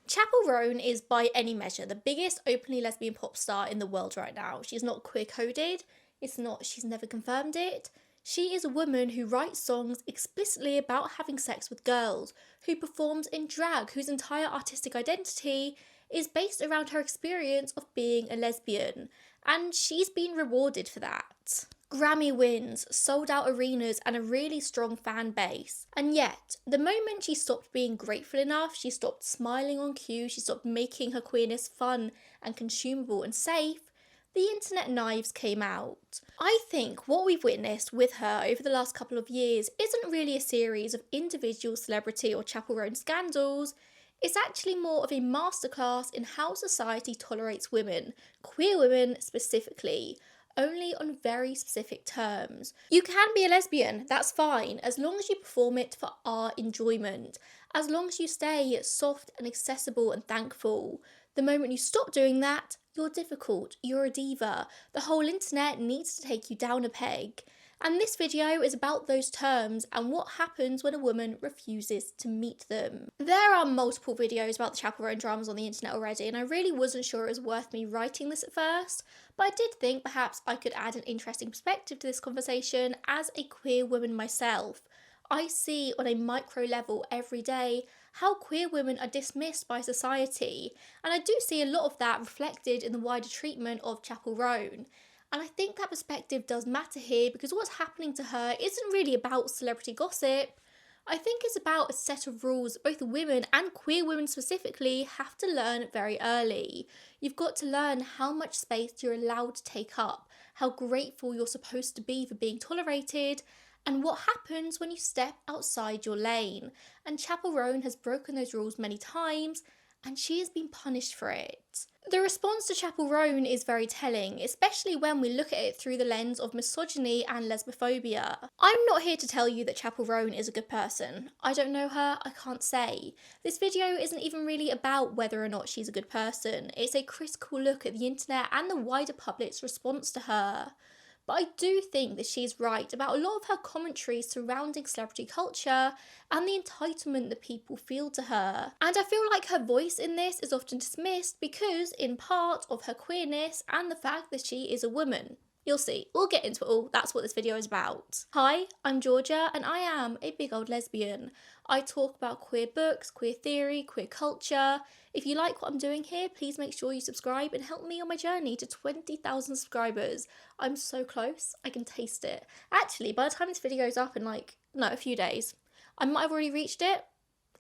Chappell Roan is by any measure the biggest openly lesbian pop star in the world right now. She's not queer coded, she's never confirmed it. She is a woman who writes songs explicitly about having sex with girls, who performs in drag, whose entire artistic identity is based around her experience of being a lesbian, and she's been rewarded for that. Grammy wins, sold out arenas, and a really strong fan base. And yet, the moment she stopped being grateful enough, she stopped smiling on cue, she stopped making her queerness fun and consumable and safe, the internet knives came out. I think what we've witnessed with her over the last couple of years isn't really a series of individual celebrity or Chappell Roan scandals. It's actually more of a masterclass in how society tolerates women, queer women specifically, only on very specific terms. You can be a lesbian, that's fine, as long as you perform it for our enjoyment, as long as you stay soft and accessible and thankful. The moment you stop doing that, you're difficult, you're a diva. The whole internet needs to take you down a peg. And this video is about those terms and what happens when a woman refuses to meet them. There are multiple videos about the Chappell Roan dramas on the internet already, and I really wasn't sure it was worth me writing this at first, but I did think perhaps I could add an interesting perspective to this conversation as a queer woman myself. I see on a micro level every day how queer women are dismissed by society, and I do see a lot of that reflected in the wider treatment of Chappell Roan. And I think that perspective does matter here because what's happening to her isn't really about celebrity gossip. I think it's about a set of rules both women and queer women specifically have to learn very early. You've got to learn how much space you're allowed to take up, how grateful you're supposed to be for being tolerated, and what happens when you step outside your lane. And Chappell Roan has broken those rules many times, and she has been punished for it. The response to Chappell Roan is very telling, especially when we look at it through the lens of misogyny and lesbophobia. I'm not here to tell you that Chappell Roan is a good person. I don't know her, I can't say. This video isn't even really about whether or not she's a good person. It's a critical look at the internet and the wider public's response to her. But I do think that she's right about a lot of her commentary surrounding celebrity culture and the entitlement that people feel to her. And I feel like her voice in this is often dismissed because, in part, of her queerness and the fact that she is a woman. You'll see, we'll get into it all, that's what this video is about. Hi, I'm Georgia and I am a big old lesbian. I talk about queer books, queer theory, queer culture. If you like what I'm doing here, please make sure you subscribe and help me on my journey to 20,000 subscribers. I'm so close, I can taste it. Actually, by the time this video is up in a few days, I might have already reached it.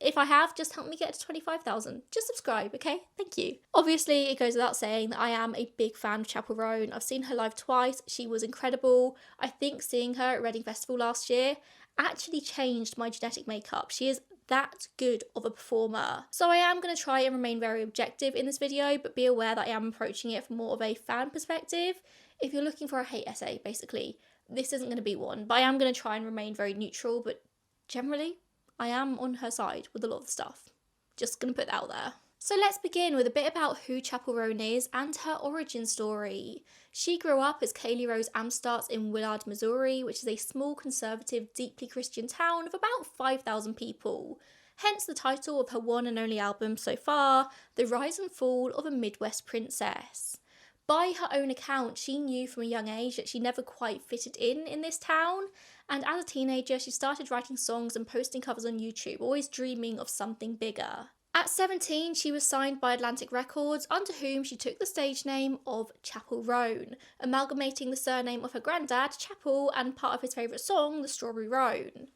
If I have, just help me get to 25,000. Just subscribe, okay? Thank you. Obviously, it goes without saying that I am a big fan of Chappell Roan. I've seen her live twice. She was incredible. I think seeing her at Reading Festival last year actually changed my genetic makeup. She is that good of a performer. So I am going to try and remain very objective in this video, but be aware that I am approaching it from more of a fan perspective. If you're looking for a hate essay, basically, this isn't going to be one. But I am going to try and remain very neutral, but generally, I am on her side with a lot of the stuff. Just gonna put that out there. So let's begin with a bit about who Chappell Roan is and her origin story. She grew up as Kaylee Rose Amstarts in Willard, Missouri, which is a small, conservative, deeply Christian town of about 5,000 people. Hence the title of her one and only album so far, The Rise and Fall of a Midwest Princess. By her own account, she knew from a young age that she never quite fitted in this town, and as a teenager she started writing songs and posting covers on YouTube, always dreaming of something bigger. At 17, she was signed by Atlantic Records, under whom she took the stage name of Chappell Roan, amalgamating the surname of her granddad, Chappell, and part of his favourite song, The Strawberry Roan.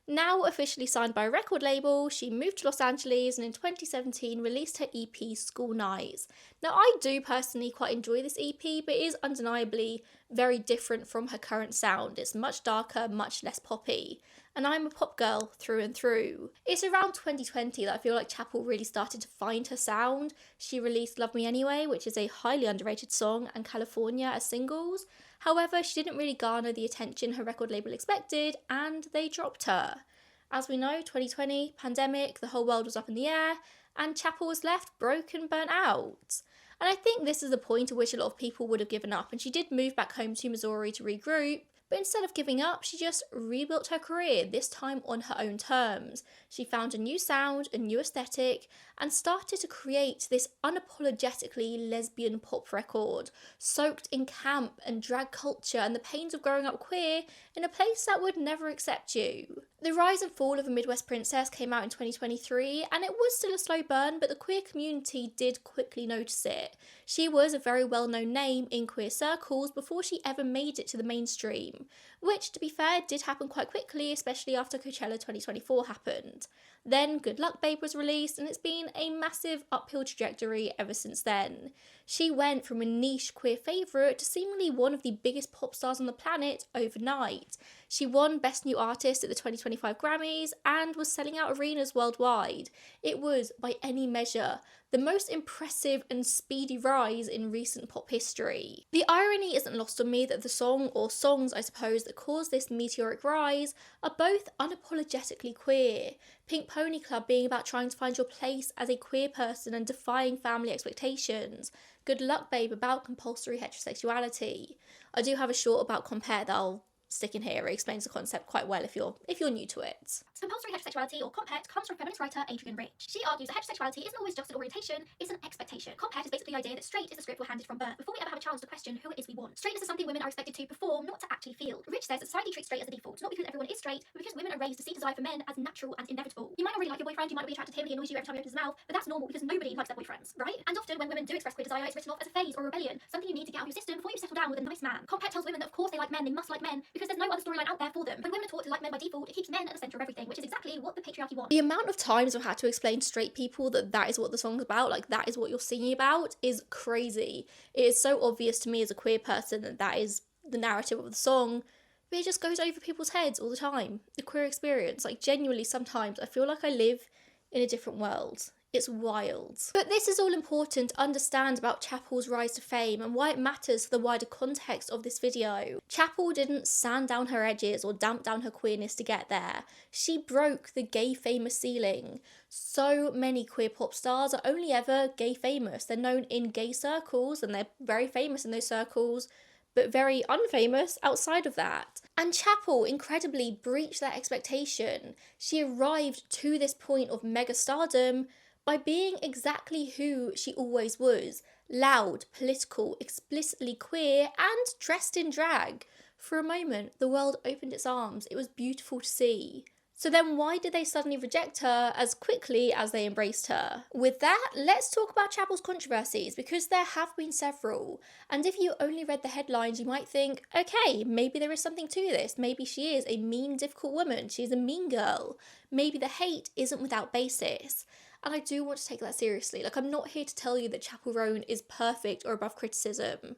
Now officially signed by a record label, she moved to Los Angeles and in 2017 released her EP School Nights. Now I do personally quite enjoy this EP, but it is undeniably very different from her current sound. It's much darker, much less poppy, and I'm a pop girl through and through. It's around 2020 that I feel like Chappell really started to find her sound. She released Love Me Anyway, which is a highly underrated song, and California as singles. However, she didn't really garner the attention her record label expected, and they dropped her. As we know, 2020, pandemic, the whole world was up in the air, and Chappell was left broke and burnt out. And I think this is the point at which a lot of people would have given up, and she did move back home to Missouri to regroup, But instead of giving up, she just rebuilt her career, this time on her own terms. She found a new sound, a new aesthetic, and started to create this unapologetically lesbian pop record, soaked in camp and drag culture and the pains of growing up queer in a place that would never accept you. The Rise and Fall of a Midwest Princess came out in 2023, and it was still a slow burn, but the queer community did quickly notice it. She was a very well-known name in queer circles before she ever made it to the mainstream, which, to be fair, did happen quite quickly, especially after Coachella 2024 happened. Then Good Luck Babe was released, and it's been a massive uphill trajectory ever since then. She went from a niche queer favourite to seemingly one of the biggest pop stars on the planet overnight. She won Best New Artist at the 2025 Grammys and was selling out arenas worldwide. It was, by any measure, the most impressive and speedy rise in recent pop history. The irony isn't lost on me that the song, or songs I suppose, that caused this meteoric rise are both unapologetically queer. Pink Pony Club being about trying to find your place as a queer person and defying family expectations. Good Luck Babe about compulsory heterosexuality. I do have a short about compare that I'll stick in here. It explains the concept quite well if you're new to it. Compulsory heterosexuality, or compet, comes from feminist writer Adrienne Rich. She argues that heterosexuality isn't always just an orientation, it's an expectation. Compet is basically the idea that straight is the script we're handed from birth, before we ever have a chance to question who it is we want. Straightness is something women are expected to perform, not to actually feel. Rich says that society treats straight as a default, not because everyone is straight, but because women are raised to see desire for men as natural and inevitable. You might not really like your boyfriend, you might not be attracted to him, he annoys you every time he opens his mouth, but that's normal because nobody likes their boyfriends, right? And often when women do express queer desire, it's written off as a phase or a rebellion, something you need to get out of your system before you settle down with a nice man. Compet tells women that of course they like men, they must like men, because there's no other storyline out there for them. When women are taught to like men by default, it keeps men at the centre of everything, which is exactly what the patriarchy wants. The amount of times I've had to explain to straight people that is what the song's about, like that is what you're singing about, is crazy. It is so obvious to me as a queer person that is the narrative of the song, but it just goes over people's heads all the time. The queer experience, like genuinely sometimes I feel like I live in a different world. It's wild. But this is all important to understand about Chappell's rise to fame and why it matters for the wider context of this video. Chappell didn't sand down her edges or damp down her queerness to get there. She broke the gay famous ceiling. So many queer pop stars are only ever gay famous. They're known in gay circles and they're very famous in those circles, but very unfamous outside of that. And Chappell incredibly breached that expectation. She arrived to this point of mega stardom by being exactly who she always was, loud, political, explicitly queer, and dressed in drag. For a moment, the world opened its arms. It was beautiful to see. So then why did they suddenly reject her as quickly as they embraced her? With that, let's talk about Chappell's controversies, because there have been several. And if you only read the headlines, you might think, okay, maybe there is something to this. Maybe she is a mean, difficult woman. She's a mean girl. Maybe the hate isn't without basis. And I do want to take that seriously. Like, I'm not here to tell you that Chappell Roan is perfect or above criticism.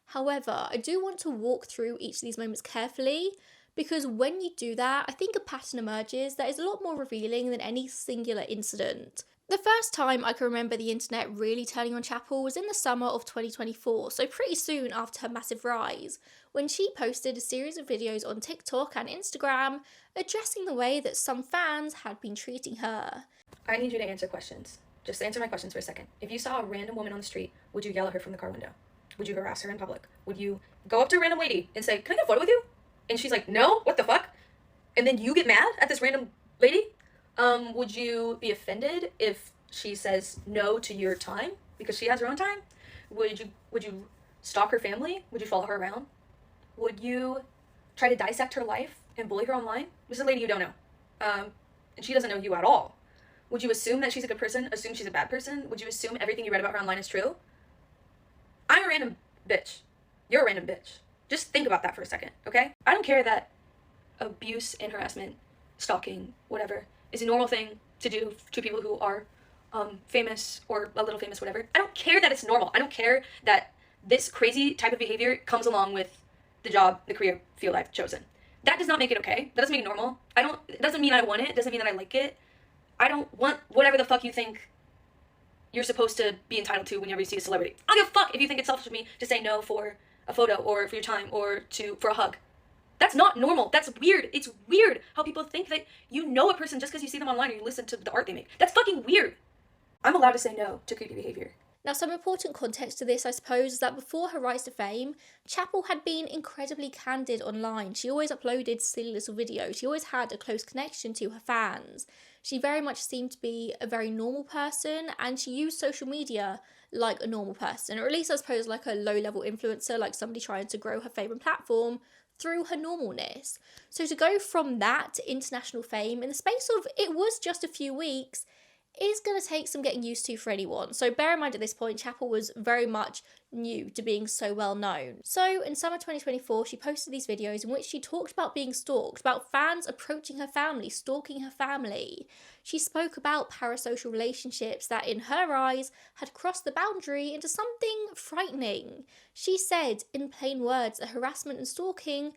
However, I do want to walk through each of these moments carefully, because when you do that, I think a pattern emerges that is a lot more revealing than any singular incident. The first time I can remember the internet really turning on Chappell was in the summer of 2024, so pretty soon after her massive rise, when she posted a series of videos on TikTok and Instagram addressing the way that some fans had been treating her. I need you to answer questions. Just answer my questions for a second. If you saw a random woman on the street, would you yell at her from the car window? Would you harass her in public? Would you go up to a random lady and say, "Can I get a photo with you?" And she's like, "No, what the fuck?" And then you get mad at this random lady? Would you be offended if she says no to your time because she has her own time? Would you stalk her family? Would you follow her around? Would you try to dissect her life and bully her online? This is a lady you don't know. And she doesn't know you at all. Would you assume that she's a good person, assume she's a bad person? Would you assume everything you read about her online is true? I'm a random bitch. You're a random bitch. Just think about that for a second, okay? I don't care that abuse and harassment, stalking, whatever, is a normal thing to do to people who are famous or a little famous, whatever. I don't care that it's normal. I don't care that this crazy type of behavior comes along with the job, the career, field I've chosen. That does not make it okay. That doesn't make it normal. It doesn't mean I want it. It doesn't mean that I like it. I don't want whatever the fuck you think you're supposed to be entitled to whenever you see a celebrity. I don't give a fuck if you think it's selfish of me to say no for a photo or for your time or for a hug. That's not normal. That's weird. It's weird how people think that you know a person just because you see them online or you listen to the art they make. That's fucking weird. I'm allowed to say no to creepy behavior. Now, some important context to this, I suppose, is that before her rise to fame, Chappell had been incredibly candid online. She always uploaded silly little videos. She always had a close connection to her fans. She very much seemed to be a very normal person, and she used social media like a normal person, or at least I suppose like a low-level influencer, like somebody trying to grow her fame and platform through her normalness. So to go from that to international fame in the space of, it was just a few weeks, is going to take some getting used to for anyone. So bear in mind at this point, Chappell was very much new to being so well known. So in summer 2024, she posted these videos in which she talked about being stalked, about fans approaching her family, stalking her family. She spoke about parasocial relationships that in her eyes had crossed the boundary into something frightening. She said in plain words that harassment and stalking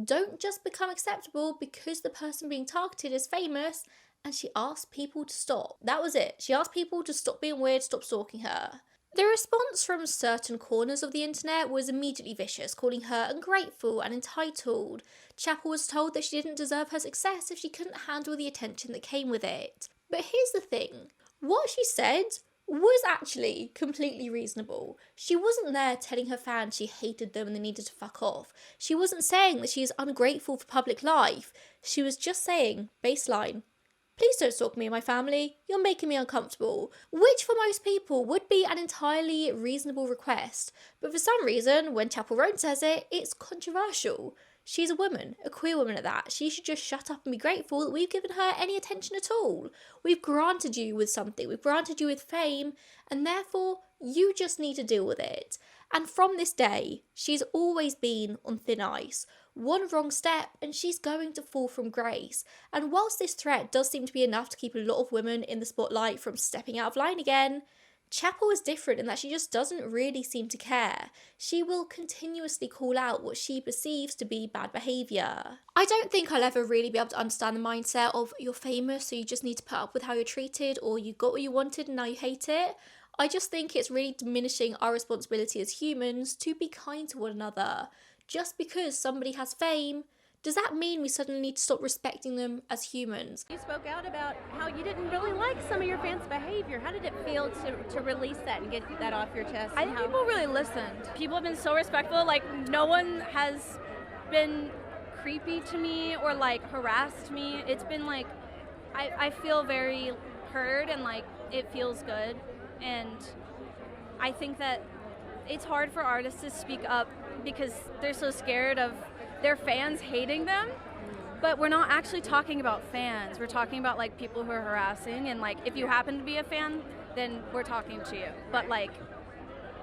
don't just become acceptable because the person being targeted is famous, and she asked people to stop. That was it. She asked people to stop being weird, stop stalking her. The response from certain corners of the internet was immediately vicious, calling her ungrateful and entitled. Chappell was told that she didn't deserve her success if she couldn't handle the attention that came with it. But here's the thing. What she said was actually completely reasonable. She wasn't there telling her fans she hated them and they needed to fuck off. She wasn't saying that she is ungrateful for public life. She was just saying, baseline, please don't stalk me and my family, you're making me uncomfortable. Which for most people would be an entirely reasonable request. But for some reason, when Chappell Roan says it, it's controversial. She's a woman, a queer woman at that. She should just shut up and be grateful that we've given her any attention at all. We've granted you with something, we've granted you with fame, and therefore you just need to deal with it. And from this day, she's always been on thin ice. One wrong step and she's going to fall from grace. And whilst this threat does seem to be enough to keep a lot of women in the spotlight from stepping out of line again, Chappell is different in that she just doesn't really seem to care. She will continuously call out what she perceives to be bad behaviour. I don't think I'll ever really be able to understand the mindset of you're famous so you just need to put up with how you're treated, or you got what you wanted and now you hate it. I just think it's really diminishing our responsibility as humans to be kind to one another. Just because somebody has fame, does that mean we suddenly need to stop respecting them as humans? You spoke out about how you didn't really like some of your fans' behavior. How did it feel to release that and get that off your chest? I think people really listened. People have been so respectful. Like, no one has been creepy to me or like harassed me. It's been like, I feel very heard and like it feels good. And I think that it's hard for artists to speak up because they're so scared of their fans hating them. But we're not actually talking about fans. We're talking about like people who are harassing, and like if you happen to be a fan, then we're talking to you. But like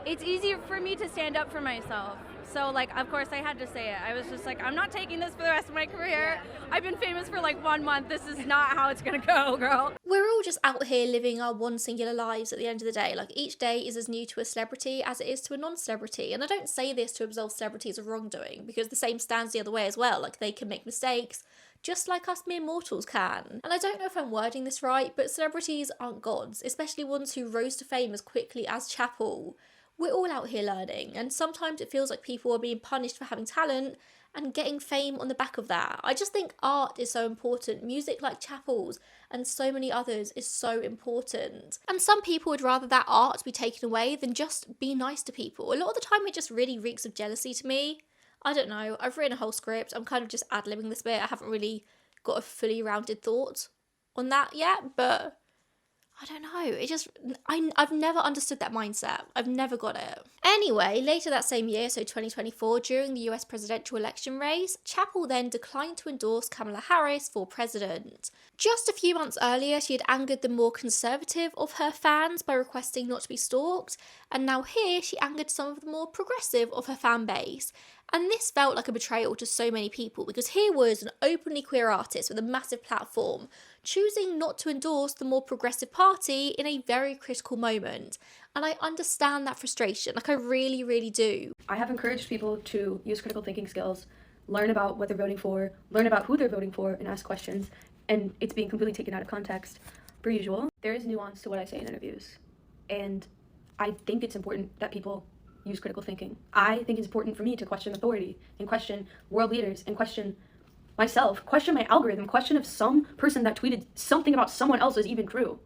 it's easier for me to stand up for myself. So like of course I had to say it. I was just like, I'm not taking this for the rest of my career. I've been famous for like 1 month. This is not how it's gonna go, girl. We're all just out here living our one singular lives at the end of the day. Like each day is as new to a celebrity as it is to a non-celebrity. And I don't say this to absolve celebrities of wrongdoing, because the same stands the other way as well. Like they can make mistakes, just like us mere mortals can. And I don't know if I'm wording this right, but celebrities aren't gods, especially ones who rose to fame as quickly as Chappell. We're all out here learning, and sometimes it feels like people are being punished for having talent and getting fame on the back of that. I just think art is so important. Music like Chappell's and so many others is so important. And some people would rather that art be taken away than just be nice to people. A lot of the time it just really reeks of jealousy to me. I don't know, I've written a whole script, I'm kind of just ad-libbing this bit. I haven't really got a fully rounded thought on that yet, but I don't know, it just, I've never understood that mindset. I've never got it. Anyway, later that same year, so 2024, during the US presidential election race, Chappell then declined to endorse Kamala Harris for president. Just a few months earlier, she had angered the more conservative of her fans by requesting not to be stalked, and now here she angered some of the more progressive of her fan base. And this felt like a betrayal to so many people, because here was an openly queer artist with a massive platform choosing not to endorse the more progressive party in a very critical moment. And I understand that frustration, like I really, really do. I have encouraged people to use critical thinking skills, learn about what they're voting for, learn about who they're voting for, and ask questions. And it's being completely taken out of context, per usual. There is nuance to what I say in interviews. And I think it's important that people use critical thinking. I think it's important for me to question authority and question world leaders and question myself, question my algorithm, question if some person that tweeted something about someone else is even true.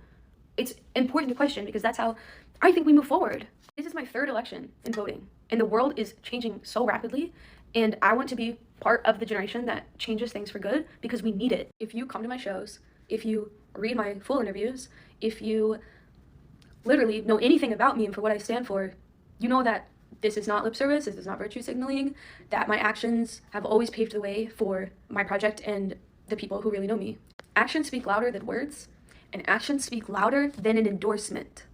It's important to question because that's how I think we move forward. This is my third election in voting, and the world is changing so rapidly, and I want to be part of the generation that changes things for good because we need it. If you come to my shows, if you read my full interviews, if you literally know anything about me and for what I stand for, you know that this is not lip service, this is not virtue signaling, that my actions have always paved the way for my project and the people who really know me. Actions speak louder than words, and actions speak louder than an endorsement.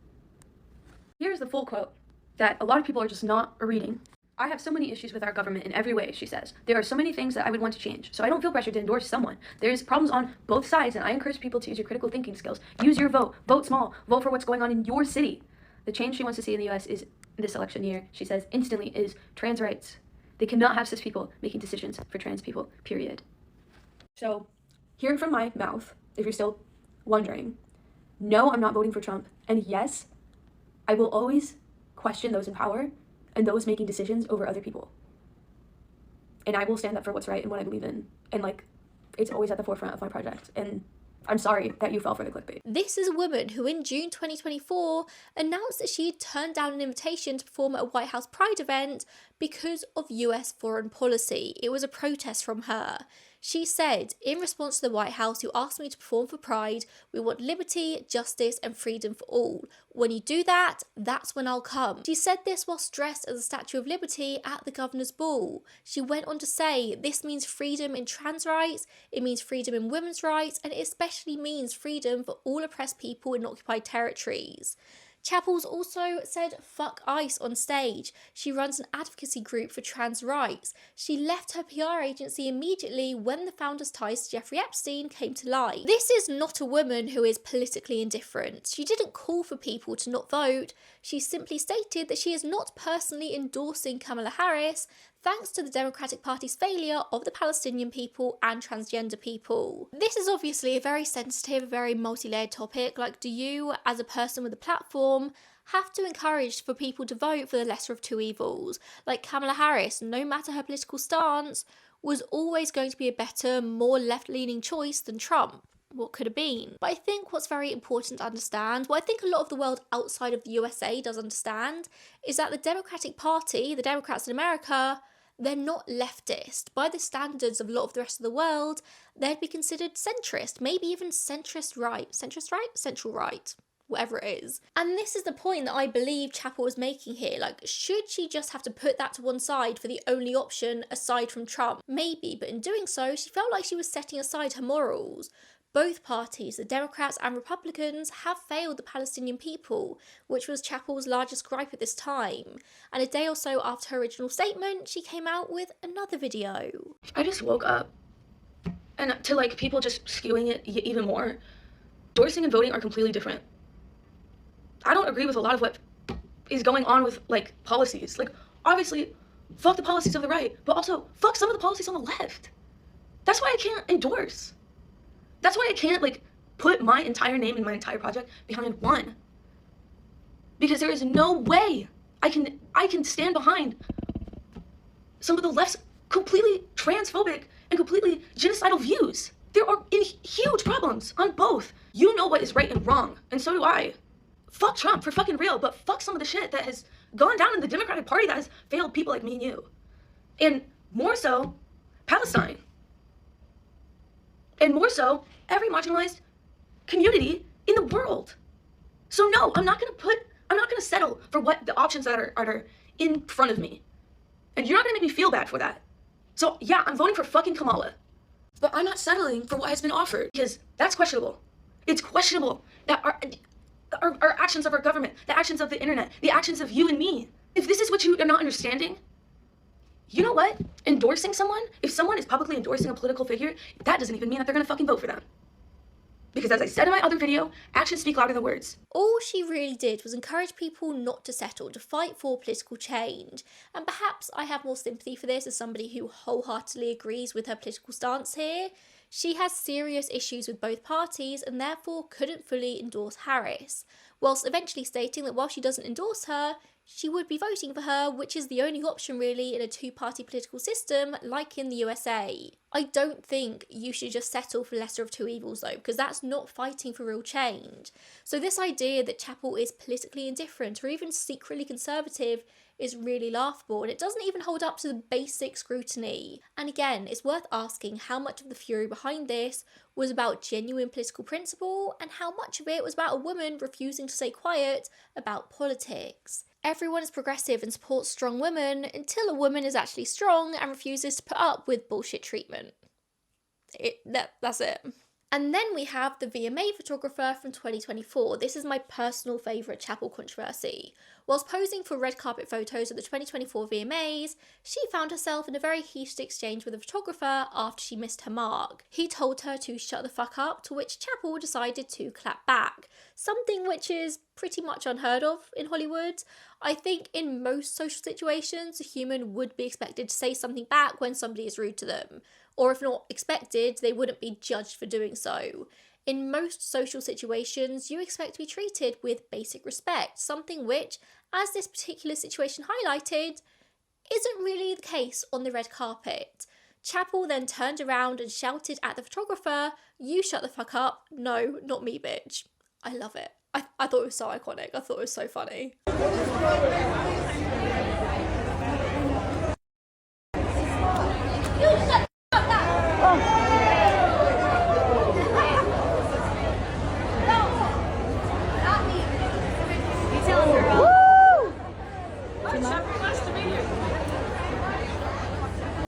Here's the full quote that a lot of people are just not reading. I have so many issues with our government in every way, she says. There are so many things that I would want to change, so I don't feel pressured to endorse someone. There's problems on both sides, and I encourage people to use your critical thinking skills. Use your vote. Vote small. Vote for what's going on in your city. The change she wants to see in the U.S. is this election year, she says, instantly is trans rights. They cannot have cis people making decisions for trans people, period. So, hearing from my mouth, if you're still wondering, no, I'm not voting for Trump. And yes, I will always question those in power and those making decisions over other people. And I will stand up for what's right and what I believe in. And it's always at the forefront of my project. And I'm sorry that you fell for the clickbait. This is a woman who in June 2024 announced that she had turned down an invitation to perform at a White House Pride event because of US foreign policy. It was a protest from her. She said, in response to the White House who asked me to perform for Pride, we want liberty, justice and freedom for all. When you do that, that's when I'll come. She said this whilst dressed as a Statue of Liberty at the governor's ball. She went on to say, this means freedom in trans rights, it means freedom in women's rights, and it especially means freedom for all oppressed people in occupied territories. Chappell's also said fuck ICE on stage. She runs an advocacy group for trans rights. She left her PR agency immediately when the founder's ties to Jeffrey Epstein came to light. This is not a woman who is politically indifferent. She didn't call for people to not vote. She simply stated that she is not personally endorsing Kamala Harris thanks to the Democratic Party's failure of the Palestinian people and transgender people. This is obviously a very sensitive, very multi-layered topic. Do you, as a person with a platform, have to encourage for people to vote for the lesser of two evils? Kamala Harris, no matter her political stance, was always going to be a better, more left-leaning choice than Trump. What could have been? But I think what's very important to understand, what I think a lot of the world outside of the USA does understand, is that the Democratic Party, the Democrats in America, they're not leftist. By the standards of a lot of the rest of the world, they'd be considered centrist, maybe even centrist right. Centrist right? Central right. Whatever it is. And this is the point that I believe Chappell was making here. Should she just have to put that to one side for the only option aside from Trump? Maybe, but in doing so, she felt like she was setting aside her morals. Both parties, the Democrats and Republicans, have failed the Palestinian people, which was Chappell's largest gripe at this time. And a day or so after her original statement, she came out with another video. I just woke up, and to people just skewing it even more, endorsing and voting are completely different. I don't agree with a lot of what is going on with policies. Obviously, fuck the policies of the right, but also fuck some of the policies on the left. That's why I can't endorse. That's why I can't put my entire name and my entire project behind one. Because there is no way I can stand behind some of the left's completely transphobic and completely genocidal views. There are huge problems on both. You know what is right and wrong, and so do I. Fuck Trump for fucking real, but fuck some of the shit that has gone down in the Democratic Party that has failed people like me and you. And more so, Palestine. And more so, every marginalized community in the world. So no, I'm not gonna settle for what the options that are in front of me. And you're not gonna make me feel bad for that. So yeah, I'm voting for fucking Kamala. But I'm not settling for what has been offered, because that's questionable. It's questionable that our actions of our government, the actions of the internet, the actions of you and me. If this is what you are not understanding, you know what? Endorsing someone, if someone is publicly endorsing a political figure, that doesn't even mean that they're gonna fucking vote for them. Because as I said in my other video, actions speak louder than words. All she really did was encourage people not to settle, to fight for political change. And perhaps I have more sympathy for this as somebody who wholeheartedly agrees with her political stance here. She has serious issues with both parties and therefore couldn't fully endorse Harris, whilst eventually stating that while she doesn't endorse her, she would be voting for her, which is the only option really in a two-party political system like in the USA. I don't think you should just settle for lesser of two evils though, because that's not fighting for real change. So this idea that Chappell is politically indifferent or even secretly conservative is really laughable, and it doesn't even hold up to the basic scrutiny. And again, it's worth asking how much of the fury behind this was about genuine political principle and how much of it was about a woman refusing to stay quiet about politics. Everyone is progressive and supports strong women until a woman is actually strong and refuses to put up with bullshit treatment. That's it. And then we have the VMA photographer from 2024. This is my personal favourite Chappell controversy. Whilst posing for red carpet photos at the 2024 VMAs, she found herself in a very heated exchange with a photographer after she missed her mark. He told her to shut the fuck up, to which Chappell decided to clap back. Something which is pretty much unheard of in Hollywood. I think in most social situations, a human would be expected to say something back when somebody is rude to them. Or if not expected, they wouldn't be judged for doing so. In most social situations, you expect to be treated with basic respect, something which, as this particular situation highlighted, isn't really the case on the red carpet. Chappell then turned around and shouted at the photographer, "You shut the fuck up, no, not me, bitch." I love it. I thought it was so iconic, I thought it was so funny.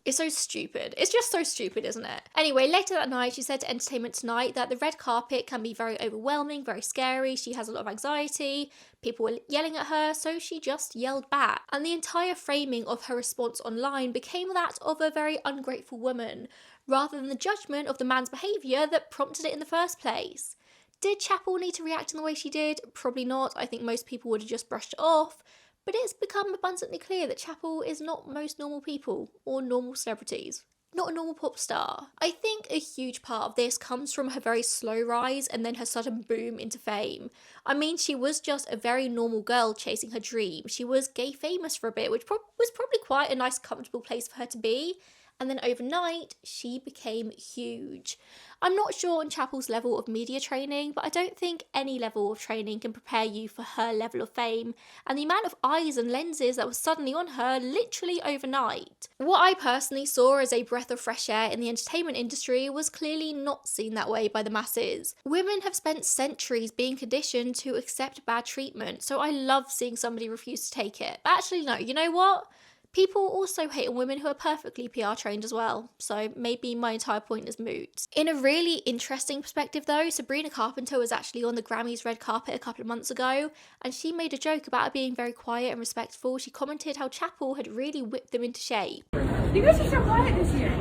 It's so stupid. It's just so stupid, isn't it? Anyway, later that night, she said to Entertainment Tonight that the red carpet can be very overwhelming, very scary. She has a lot of anxiety. People were yelling at her, so she just yelled back. And the entire framing of her response online became that of a very ungrateful woman, rather than the judgment of the man's behaviour that prompted it in the first place. Did Chappell need to react in the way she did? Probably not. I think most people would have just brushed it off. But it's become abundantly clear that Chappell is not most normal people or normal celebrities. Not a normal pop star. I think a huge part of this comes from her very slow rise and then her sudden boom into fame. I mean, she was just a very normal girl chasing her dream. She was gay famous for a bit, which was probably quite a nice, comfortable place for her to be. And then overnight, she became huge. I'm not sure on Chappell's level of media training, but I don't think any level of training can prepare you for her level of fame and the amount of eyes and lenses that were suddenly on her literally overnight. What I personally saw as a breath of fresh air in the entertainment industry was clearly not seen that way by the masses. Women have spent centuries being conditioned to accept bad treatment, so I love seeing somebody refuse to take it. But actually, no, you know what? People also hate on women who are perfectly PR trained as well, so maybe my entire point is moot. In a really interesting perspective though, Sabrina Carpenter was actually on the Grammys red carpet a couple of months ago, and she made a joke about her being very quiet and respectful. She commented how Chappell had really whipped them into shape. You guys are so quiet this year.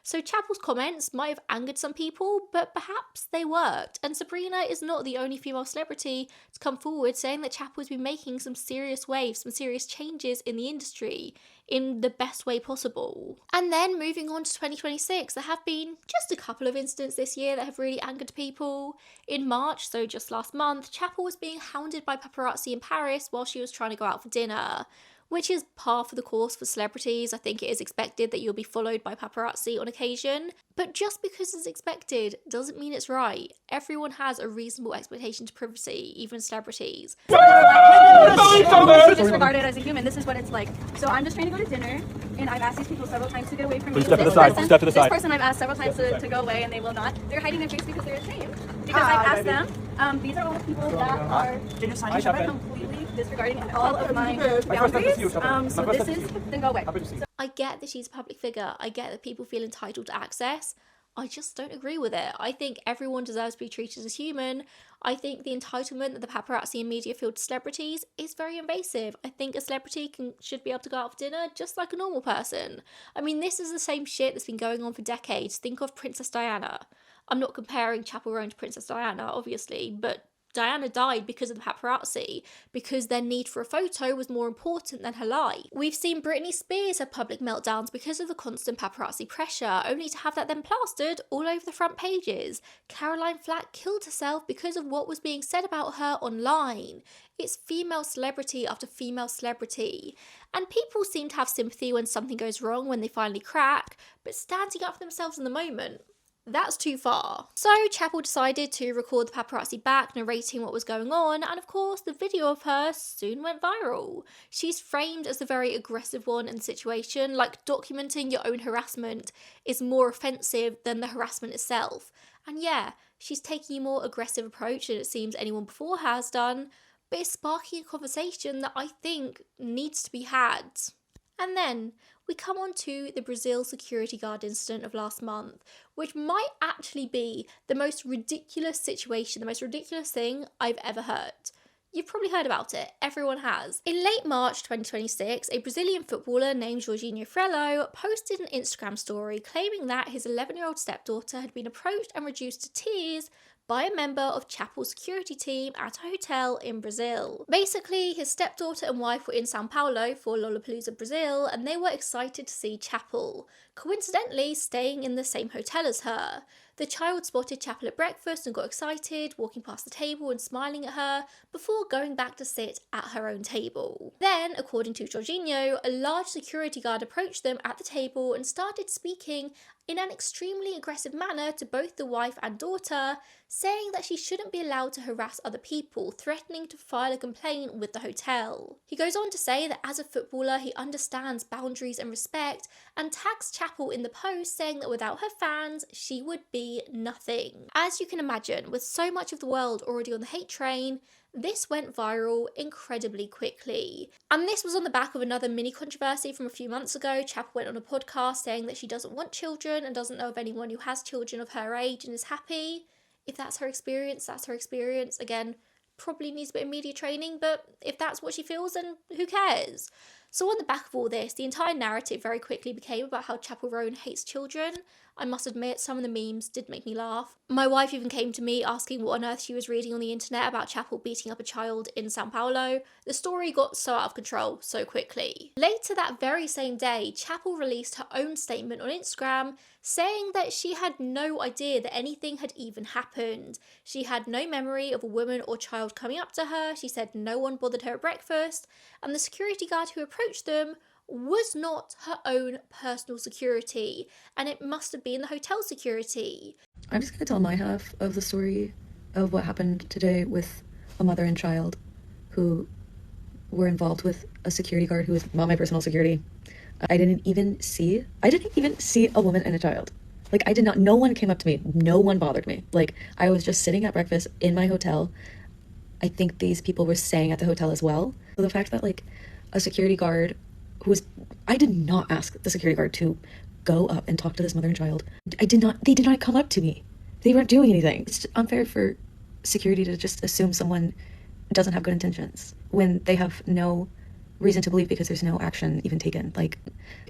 So Chappell's comments might have angered some people, but perhaps they worked. And Sabrina is not the only female celebrity to come forward saying that Chappell has been making some serious waves, some serious changes in the industry in the best way possible. And then moving on to 2026, there have been just a couple of incidents this year that have really angered people. In March, so just last month, Chappell was being hounded by paparazzi in Paris while she was trying to go out for dinner, which is par for the course for celebrities. I think it is expected that you'll be followed by paparazzi on occasion. But just because it's expected doesn't mean it's right. Everyone has a reasonable expectation to privacy, even celebrities. Disregarded as a human, this is what it's like. So I'm just trying to go to dinner, and I've asked these people several times to get away from me. Step to the side. Step to the side. This person I've asked several times to go away, and they will not. They're hiding their face because they're ashamed. Because I've asked them. These are all the people that are completely disregarding all of my boundaries. So this is, then go away. I get that she's a public figure. I get that people feel entitled to access. I just don't agree with it. I think everyone deserves to be treated as human. I think the entitlement that the paparazzi and media feel to celebrities is very invasive. I think a celebrity should be able to go out for dinner just like a normal person. I mean, this is the same shit that's been going on for decades. Think of Princess Diana. I'm not comparing Chappell Roan to Princess Diana, obviously, but Diana died because of the paparazzi, because their need for a photo was more important than her life. We've seen Britney Spears have public meltdowns because of the constant paparazzi pressure, only to have that then plastered all over the front pages. Caroline Flack killed herself because of what was being said about her online. It's female celebrity after female celebrity. And people seem to have sympathy when something goes wrong, when they finally crack, but standing up for themselves in the moment, that's too far. So Chappell decided to record the paparazzi back, narrating what was going on, and of course the video of her soon went viral. She's framed as the very aggressive one in the situation, like documenting your own harassment is more offensive than the harassment itself. And yeah, she's taking a more aggressive approach than it seems anyone before has done, but it's sparking a conversation that I think needs to be had. And then we come on to the Brazil security guard incident of last month, which might actually be the most ridiculous situation, the most ridiculous thing I've ever heard. You've probably heard about it, everyone has. In late March 2026, a Brazilian footballer named Jorginho Frello posted an Instagram story claiming that his 11-year-old stepdaughter had been approached and reduced to tears by a member of Chappell's security team at a hotel in Brazil. Basically, his stepdaughter and wife were in Sao Paulo for Lollapalooza Brazil, and they were excited to see Chappell, coincidentally staying in the same hotel as her. The child spotted Chappell at breakfast and got excited, walking past the table and smiling at her, before going back to sit at her own table. Then, according to Jorginho, a large security guard approached them at the table and started speaking in an extremely aggressive manner to both the wife and daughter, saying that she shouldn't be allowed to harass other people, threatening to file a complaint with the hotel. He goes on to say that as a footballer, he understands boundaries and respect, and tags Chappell in the post, saying that without her fans, she would be nothing. As you can imagine, with so much of the world already on the hate train, this went viral incredibly quickly. And this was on the back of another mini controversy from a few months ago. Chappell went on a podcast saying that she doesn't want children and doesn't know of anyone who has children of her age and is happy. If that's her experience, that's her experience. Again, probably needs a bit of media training, but if that's what she feels, then who cares? So on the back of all this, the entire narrative very quickly became about how Chappell Roan hates children. I must admit, some of the memes did make me laugh. My wife even came to me asking what on earth she was reading on the internet about Chappell beating up a child in Sao Paulo. The story got so out of control so quickly. Later that very same day, Chappell released her own statement on Instagram saying that she had no idea that anything had even happened. She had no memory of a woman or child coming up to her. She said no one bothered her at breakfast, and the security guard who approached them was not her own personal security, and it must have been the hotel security. I'm just going to tell my half of the story of what happened today with a mother and child who were involved with a security guard who was not my personal security. I didn't even see a woman and a child. Like, no one came up to me. No one bothered me. Like, I was just sitting at breakfast in my hotel. I think these people were staying at the hotel as well. So the fact that, like, a security guard I did not ask the security guard to go up and talk to this mother and child. They did not come up to me. They weren't doing anything. It's unfair for security to just assume someone doesn't have good intentions when they have no reason to believe because there's no action even taken. Like,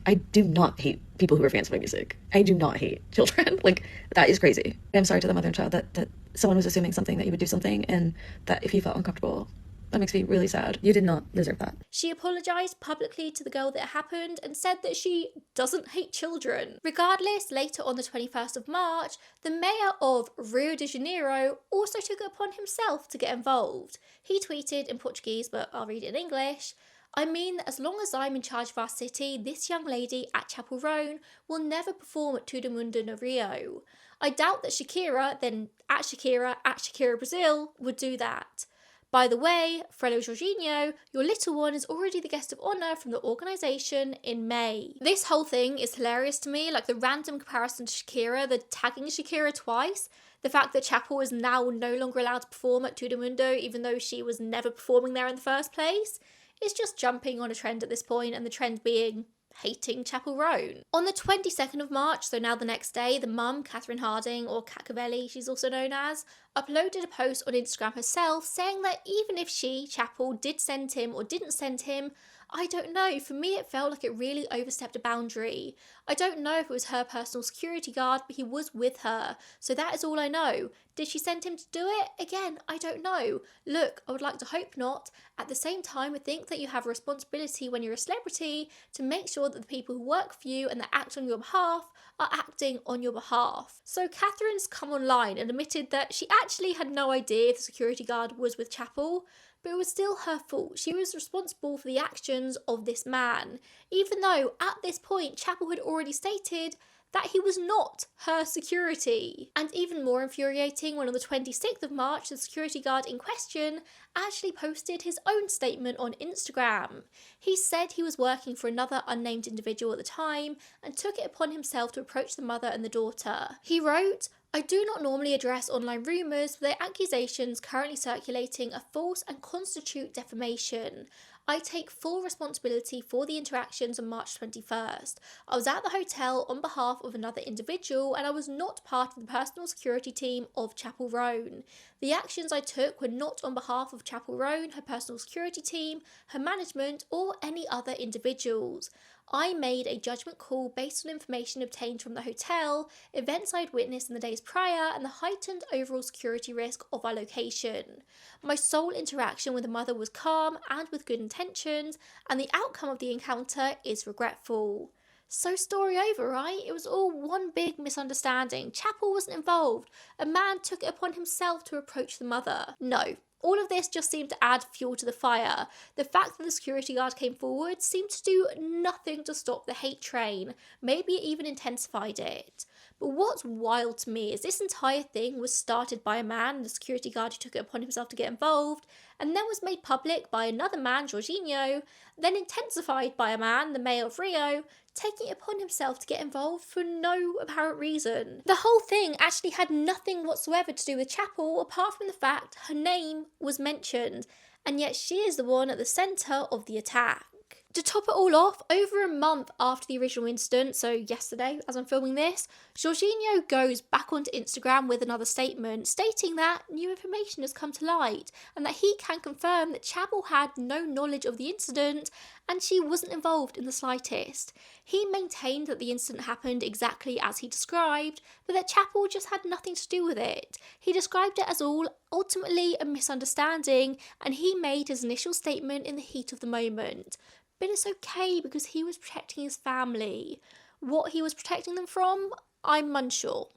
I do not hate people who are fans of my music. I do not hate children. Like, that is crazy. I'm sorry to the mother and child that someone was assuming something, that you would do something, and that if you felt uncomfortable, that makes me really sad. You did not deserve that. She apologised publicly to the girl that it happened and said that she doesn't hate children. Regardless, later on the 21st of March, the mayor of Rio de Janeiro also took it upon himself to get involved. He tweeted in Portuguese, but I'll read it in English. I mean that as long as I'm in charge of our city, this young lady at Chappell Roan will never perform at Todo Mundo no Rio. I doubt that Shakira, then at Shakira Brazil, would do that. By the way, Frello Jorginho, your little one is already the guest of honour from the organisation in May. This whole thing is hilarious to me, like the random comparison to Shakira, the tagging Shakira twice, the fact that Chappell is now no longer allowed to perform at Todo Mundo even though she was never performing there in the first place. It's just jumping on a trend at this point, and the trend being hating Chappell Roan. On the 22nd of March, so now the next day, the mum, Catherine Harding, or Cacavelli she's also known as, uploaded a post on Instagram herself saying that even if she, Chappell, did send him or didn't send him I don't know. For me, it felt like it really overstepped a boundary. I don't know if it was her personal security guard, but he was with her. So that is all I know. Did she send him to do it? Again, I don't know. Look, I would like to hope not. At the same time, I think that you have a responsibility when you're a celebrity to make sure that the people who work for you and that act on your behalf are acting on your behalf. So Catherine's come online and admitted that she actually had no idea if the security guard was with Chappell, but it was still her fault. She was responsible for the actions of this man, even though at this point Chappell had already stated that he was not her security. And even more infuriating when on the 26th of March, the security guard in question actually posted his own statement on Instagram. He said he was working for another unnamed individual at the time and took it upon himself to approach the mother and the daughter. He wrote, "I do not normally address online rumours, but the accusations currently circulating are false and constitute defamation. I take full responsibility for the interactions on March 21st. I was at the hotel on behalf of another individual and I was not part of the personal security team of Chappell Roan. The actions I took were not on behalf of Chappell Roan, her personal security team, her management, or any other individuals. I made a judgment call based on information obtained from the hotel, events I'd witnessed in the days prior, and the heightened overall security risk of our location. My sole interaction with the mother was calm and with good intentions, and the outcome of the encounter is regretful." So story over, right? It was all one big misunderstanding. Chappell wasn't involved. A man took it upon himself to approach the mother. No. All of this just seemed to add fuel to the fire. The fact that the security guard came forward seemed to do nothing to stop the hate train. Maybe it even intensified it. But what's wild to me is this entire thing was started by a man, the security guard who took it upon himself to get involved, and then was made public by another man, Jorginho, then intensified by a man, the mayor of Rio, taking it upon himself to get involved for no apparent reason. The whole thing actually had nothing whatsoever to do with Chappell apart from the fact her name was mentioned, and yet she is the one at the centre of the attack. To top it all off, over a month after the original incident, so yesterday as I'm filming this, Jorginho goes back onto Instagram with another statement stating that new information has come to light and that he can confirm that Chappell had no knowledge of the incident and she wasn't involved in the slightest. He maintained that the incident happened exactly as he described, but that Chappell just had nothing to do with it. He described it as all ultimately a misunderstanding and he made his initial statement in the heat of the moment. But it's okay because he was protecting his family. What he was protecting them from, I'm unsure.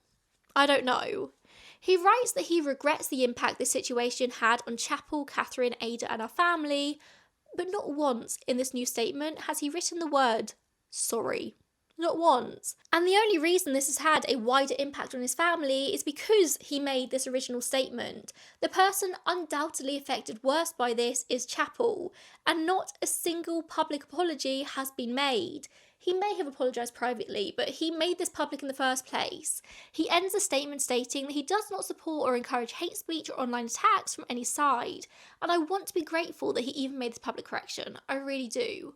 I don't know. He writes that he regrets the impact this situation had on Chappell, Catherine, Ada and our family, but not once in this new statement has he written the word sorry. Not once. And the only reason this has had a wider impact on his family is because he made this original statement. The person undoubtedly affected worst by this is Chappell, and not a single public apology has been made. He may have apologised privately, but he made this public in the first place. He ends the statement stating that he does not support or encourage hate speech or online attacks from any side, and I want to be grateful that he even made this public correction. I really do.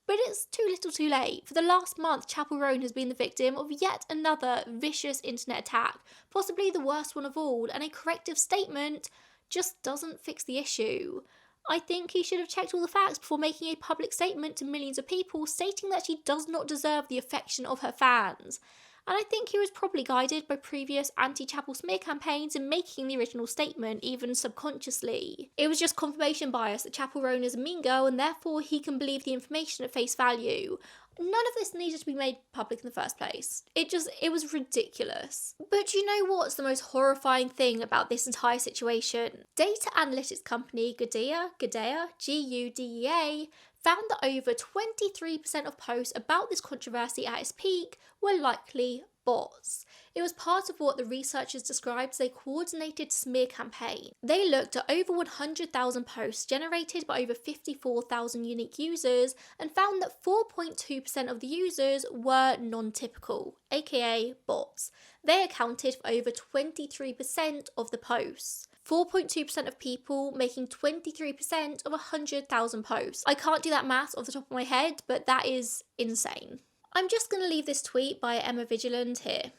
But it's too little too late. For the last month, Chappell Roan has been the victim of yet another vicious internet attack, possibly the worst one of all, and a corrective statement just doesn't fix the issue. I think he should have checked all the facts before making a public statement to millions of people stating that she does not deserve the affection of her fans. And I think he was probably guided by previous anti-Chappell smear campaigns in making the original statement, even subconsciously. It was just confirmation bias that Chappell Roan is a mean girl and therefore he can believe the information at face value. None of this needed to be made public in the first place. It was ridiculous. But you know what's the most horrifying thing about this entire situation? Data analytics company Gudea, G-U-D-E-A, found that over 23% of posts about this controversy at its peak were likely bots. It was part of what the researchers described as a coordinated smear campaign. They looked at over 100,000 posts generated by over 54,000 unique users and found that 4.2% of the users were non-typical, aka bots. They accounted for over 23% of the posts. 4.2% of people making 23% of 100,000 posts. I can't do that math off the top of my head, but that is insane. I'm just going to leave this tweet by Emma Vigiland here.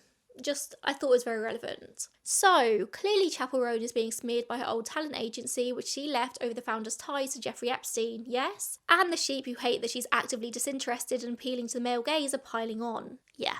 I thought it was very relevant. So, clearly Chappell Roan is being smeared by her old talent agency, which she left over the founder's ties to Jeffrey Epstein, yes? And the sheep who hate that she's actively disinterested and appealing to the male gaze are piling on. Yeah,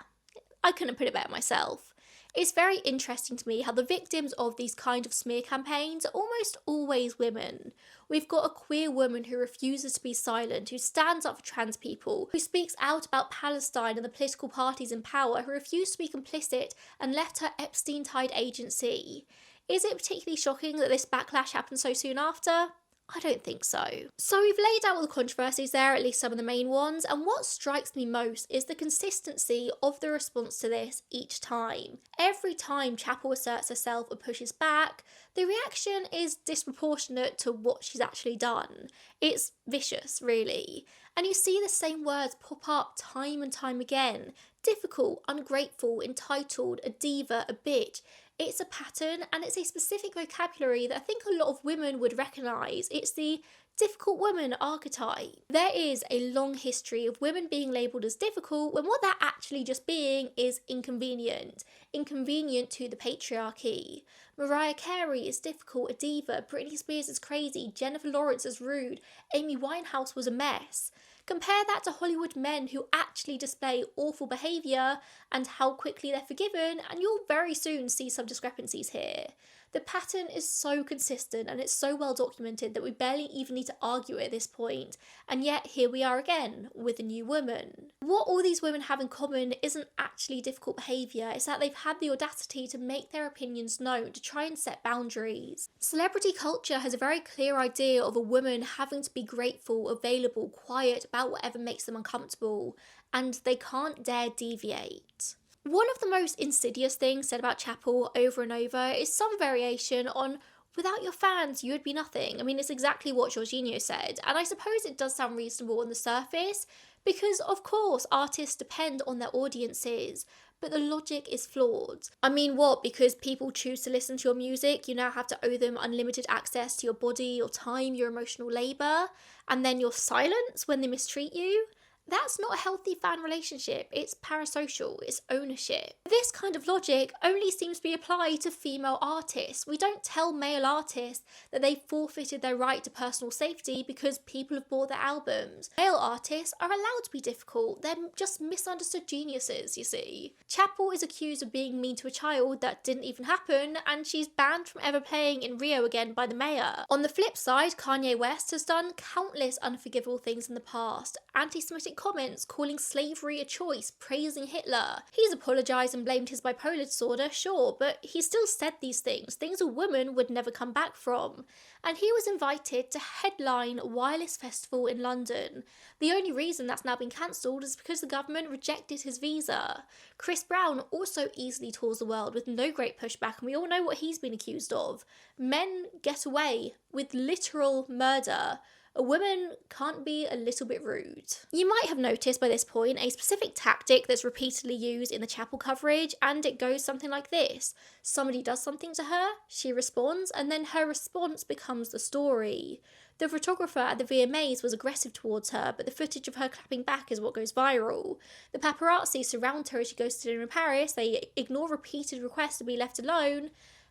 I couldn't put it better myself. It's very interesting to me how the victims of these kind of smear campaigns are almost always women. We've got a queer woman who refuses to be silent, who stands up for trans people, who speaks out about Palestine and the political parties in power, who refuse to be complicit and left her Epstein-tied agency. Is it particularly shocking that this backlash happened so soon after? I don't think so. So we've laid out all the controversies there, at least some of the main ones, and what strikes me most is the consistency of the response to this each time. Every time Chappell asserts herself or pushes back, the reaction is disproportionate to what she's actually done. It's vicious, really. And you see the same words pop up time and time again. Difficult, ungrateful, entitled, a diva, a bitch. It's a pattern, and it's a specific vocabulary that I think a lot of women would recognise. It's the difficult woman archetype. There is a long history of women being labelled as difficult when what they're actually just being is inconvenient to the patriarchy. Mariah Carey is difficult, a diva, Britney Spears is crazy, Jennifer Lawrence is rude, Amy Winehouse was a mess. Compare that to Hollywood men who actually display awful behaviour and how quickly they're forgiven, and you'll very soon see some discrepancies here. The pattern is so consistent and it's so well documented that we barely even need to argue it at this point, and yet here we are again with a new woman. What all these women have in common isn't actually difficult behaviour, it's that they've had the audacity to make their opinions known, to try and set boundaries. Celebrity culture has a very clear idea of a woman having to be grateful, available, quiet about whatever makes them uncomfortable, and they can't dare deviate. One of the most insidious things said about Chappell over and over is some variation on, without your fans, you would be nothing. I mean, it's exactly what Jorginho said, and I suppose it does sound reasonable on the surface, because of course artists depend on their audiences, but the logic is flawed. I mean, what, because people choose to listen to your music, you now have to owe them unlimited access to your body, your time, your emotional labour, and then your silence when they mistreat you? That's not a healthy fan relationship, it's parasocial, it's ownership. This kind of logic only seems to be applied to female artists. We don't tell male artists that they've forfeited their right to personal safety because people have bought their albums. Male artists are allowed to be difficult, they're just misunderstood geniuses, you see. Chappell is accused of being mean to a child that didn't even happen, and she's banned from ever playing in Rio again by the mayor. On the flip side, Kanye West has done countless unforgivable things in the past. Anti-Semitic comments calling slavery a choice, praising Hitler. He's apologised and blamed his bipolar disorder, sure, but he still said these things a woman would never come back from. And he was invited to headline Wireless Festival in London. The only reason that's now been cancelled is because the government rejected his visa. Chris Brown also easily tours the world with no great pushback, and we all know what he's been accused of. Men get away with literal murder. A woman can't be a little bit rude. You might have noticed by this point a specific tactic that's repeatedly used in the Chappell coverage, and it goes something like this. Somebody does something to her, she responds, and then her response becomes the story. The photographer at the VMAs was aggressive towards her, but the footage of her clapping back is what goes viral. The paparazzi surround her as she goes to dinner in Paris, they ignore repeated requests to be left alone,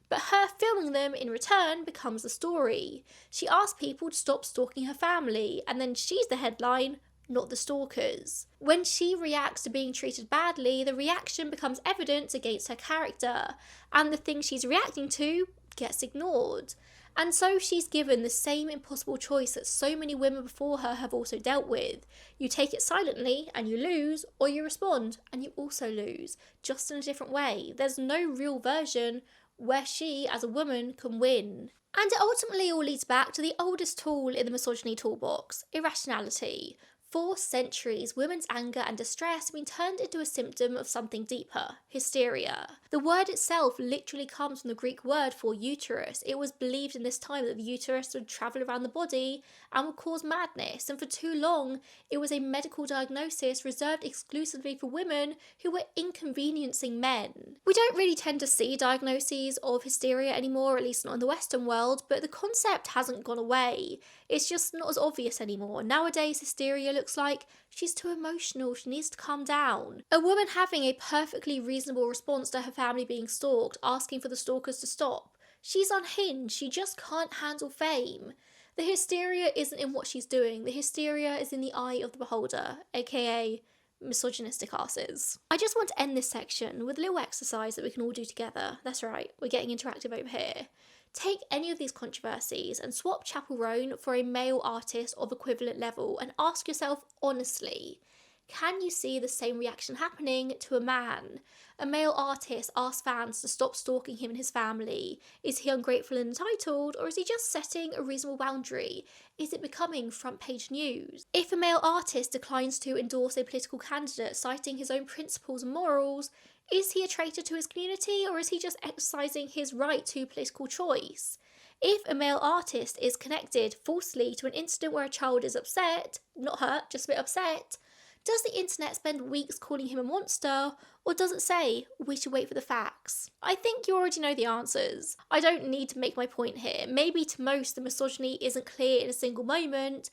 but her filming them in return becomes the story. She asks people to stop stalking her family, and then she's the headline, not the stalkers. When she reacts to being treated badly, the reaction becomes evidence against her character, and the thing she's reacting to gets ignored. And so she's given the same impossible choice that so many women before her have also dealt with. You take it silently and you lose, or you respond and you also lose, just in a different way. There's no real version where she, as a woman, can win. And it ultimately all leads back to the oldest tool in the misogyny toolbox, irrationality. For centuries, women's anger and distress have been turned into a symptom of something deeper, hysteria. The word itself literally comes from the Greek word for uterus. It was believed in this time that the uterus would travel around the body and would cause madness, and for too long it was a medical diagnosis reserved exclusively for women who were inconveniencing men. We don't really tend to see diagnoses of hysteria anymore, at least not in the Western world, but the concept hasn't gone away. It's just not as obvious anymore. Nowadays, hysteria looks looks like she's too emotional, she needs to calm down. A woman having a perfectly reasonable response to her family being stalked, asking for the stalkers to stop. She's unhinged, she just can't handle fame. The hysteria isn't in what she's doing, the hysteria is in the eye of the beholder, aka misogynistic asses. I just want to end this section with a little exercise that we can all do together. That's right, we're getting interactive over here. Take any of these controversies and swap Chappell Roan for a male artist of equivalent level and ask yourself honestly, can you see the same reaction happening to a man? A male artist asks fans to stop stalking him and his family. Is he ungrateful and entitled, or is he just setting a reasonable boundary? Is it becoming front page news? If a male artist declines to endorse a political candidate citing his own principles and morals, is he a traitor to his community, or is he just exercising his right to political choice? If a male artist is connected falsely to an incident where a child is upset, not hurt, just a bit upset, does the internet spend weeks calling him a monster, or does it say, we should wait for the facts? I think you already know the answers. I don't need to make my point here. Maybe to most the misogyny isn't clear in a single moment,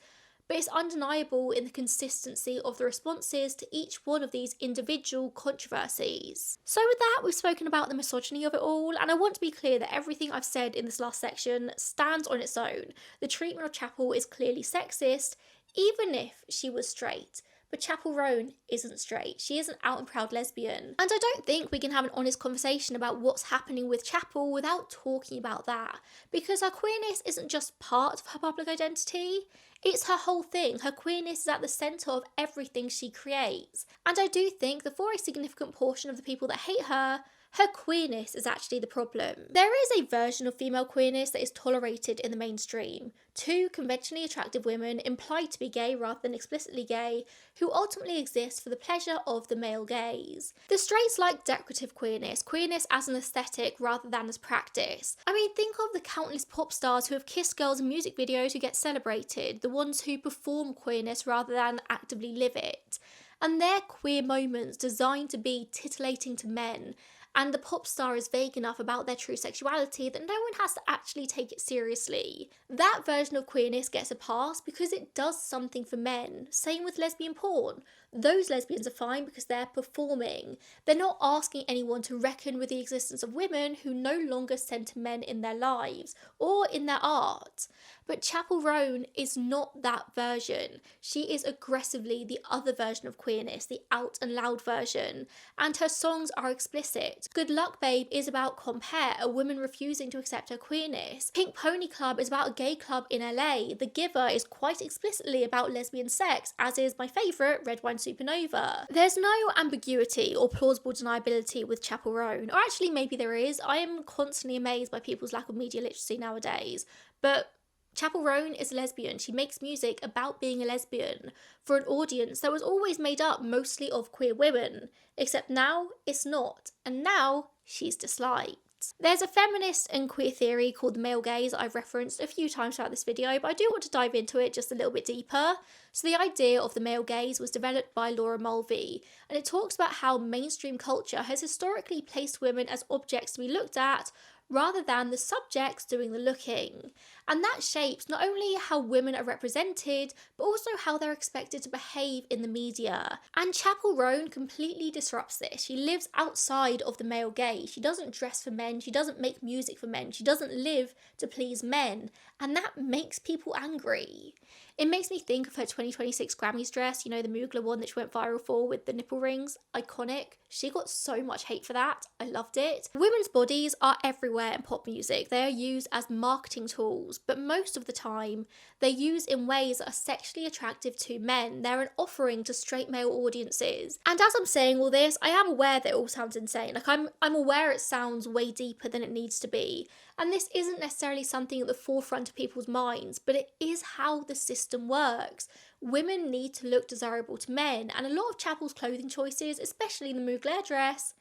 but it's undeniable in the consistency of the responses to each one of these individual controversies. So with that, we've spoken about the misogyny of it all, and I want to be clear that everything I've said in this last section stands on its own. The treatment of Chappell is clearly sexist, even if she was straight. But Chappell Roan isn't straight. She is an out and proud lesbian. And I don't think we can have an honest conversation about what's happening with Chappell without talking about that. Because her queerness isn't just part of her public identity, it's her whole thing. Her queerness is at the centre of everything she creates. And I do think that for a significant portion of the people that hate her, her queerness is actually the problem. There is a version of female queerness that is tolerated in the mainstream. Two conventionally attractive women, implied to be gay rather than explicitly gay, who ultimately exist for the pleasure of the male gaze. The straights like decorative queerness, queerness as an aesthetic rather than as practice. I mean, think of the countless pop stars who have kissed girls in music videos who get celebrated, the ones who perform queerness rather than actively live it. And their queer moments designed to be titillating to men, and the pop star is vague enough about their true sexuality that no one has to actually take it seriously. That version of queerness gets a pass because it does something for men. Same with lesbian porn. Those lesbians are fine because they're performing. They're not asking anyone to reckon with the existence of women who no longer centre men in their lives or in their art. But Chappell Roan is not that version. She is aggressively the other version of queerness, the out and loud version, and her songs are explicit. Good Luck Babe is about compare, a woman refusing to accept her queerness. Pink Pony Club is about a gay club in LA. The Giver is quite explicitly about lesbian sex, as is my favourite, Red Wine Supernova. There's no ambiguity or plausible deniability with Chappell Roan, or actually maybe there is. I am constantly amazed by people's lack of media literacy nowadays, but Chappell Roan is a lesbian. She makes music about being a lesbian for an audience that was always made up mostly of queer women, except now it's not, and now she's disliked. There's a feminist and queer theory called the male gaze I've referenced a few times throughout this video, but I do want to dive into it just a little bit deeper. So the idea of the male gaze was developed by Laura Mulvey, and it talks about how mainstream culture has historically placed women as objects to be looked at rather than the subjects doing the looking. And that shapes not only how women are represented, but also how they're expected to behave in the media. And Chappell Roan completely disrupts this. She lives outside of the male gaze. She doesn't dress for men, she doesn't make music for men, she doesn't live to please men, and that makes people angry. It makes me think of her 2026 Grammys dress, you know, the Mugler one that she went viral for with the nipple rings. Iconic. She got so much hate for that. I loved it. Women's bodies are everywhere in pop music. They are used as marketing tools, but most of the time they're used in ways that are sexually attractive to men. They're an offering to straight male audiences. And as I'm saying all this, I am aware that it all sounds insane. Like I'm aware it sounds way deeper than it needs to be. And this isn't necessarily something at the forefront of people's minds, but it is how the system works. Women need to look desirable to men, and a lot of Chappell's clothing choices, especially the Mugler dress,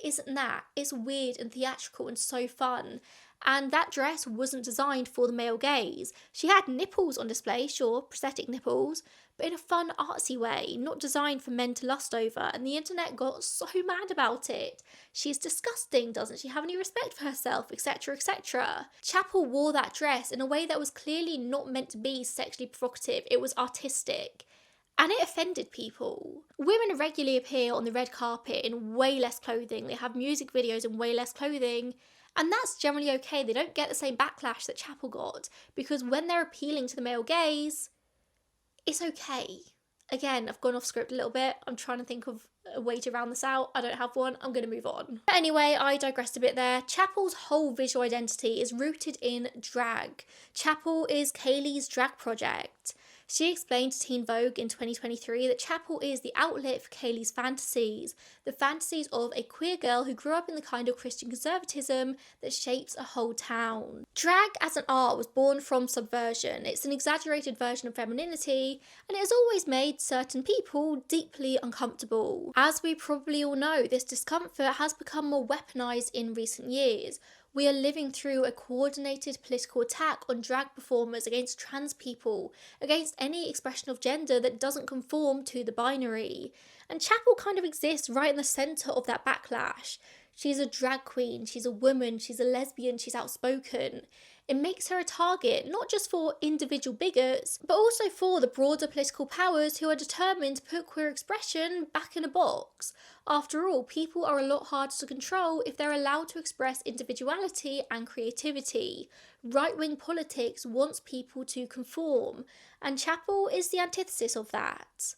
isn't that. It's weird and theatrical and so fun. And that dress wasn't designed for the male gaze. She had nipples on display, sure, prosthetic nipples, but in a fun, artsy way, not designed for men to lust over, and the internet got so mad about it. She's disgusting, doesn't she have any respect for herself, etc, etc. Chappell wore that dress in a way that was clearly not meant to be sexually provocative, it was artistic. And it offended people. Women regularly appear on the red carpet in way less clothing. They have music videos in way less clothing. And that's generally okay. They don't get the same backlash that Chappell got, because when they're appealing to the male gaze, it's okay. Again, I've gone off script a little bit. I'm trying to think of a way to round this out. I don't have one. I'm going to move on. But anyway, I digressed a bit there. Chappell's whole visual identity is rooted in drag. Chappell is Kaylee's drag project. She explained to Teen Vogue in 2023 that Chappell is the outlet for Kaylee's fantasies, the fantasies of a queer girl who grew up in the kind of Christian conservatism that shapes a whole town. Drag as an art was born from subversion. It's an exaggerated version of femininity, and it has always made certain people deeply uncomfortable. As we probably all know, this discomfort has become more weaponized in recent years. We are living through a coordinated political attack on drag performers against trans people, against any expression of gender that doesn't conform to the binary. And Chappell kind of exists right in the centre of that backlash. She's a drag queen, she's a woman, she's a lesbian, she's outspoken. It makes her a target, not just for individual bigots, but also for the broader political powers who are determined to put queer expression back in a box. After all, people are a lot harder to control if they're allowed to express individuality and creativity. Right-wing politics wants people to conform, and Chappell is the antithesis of that.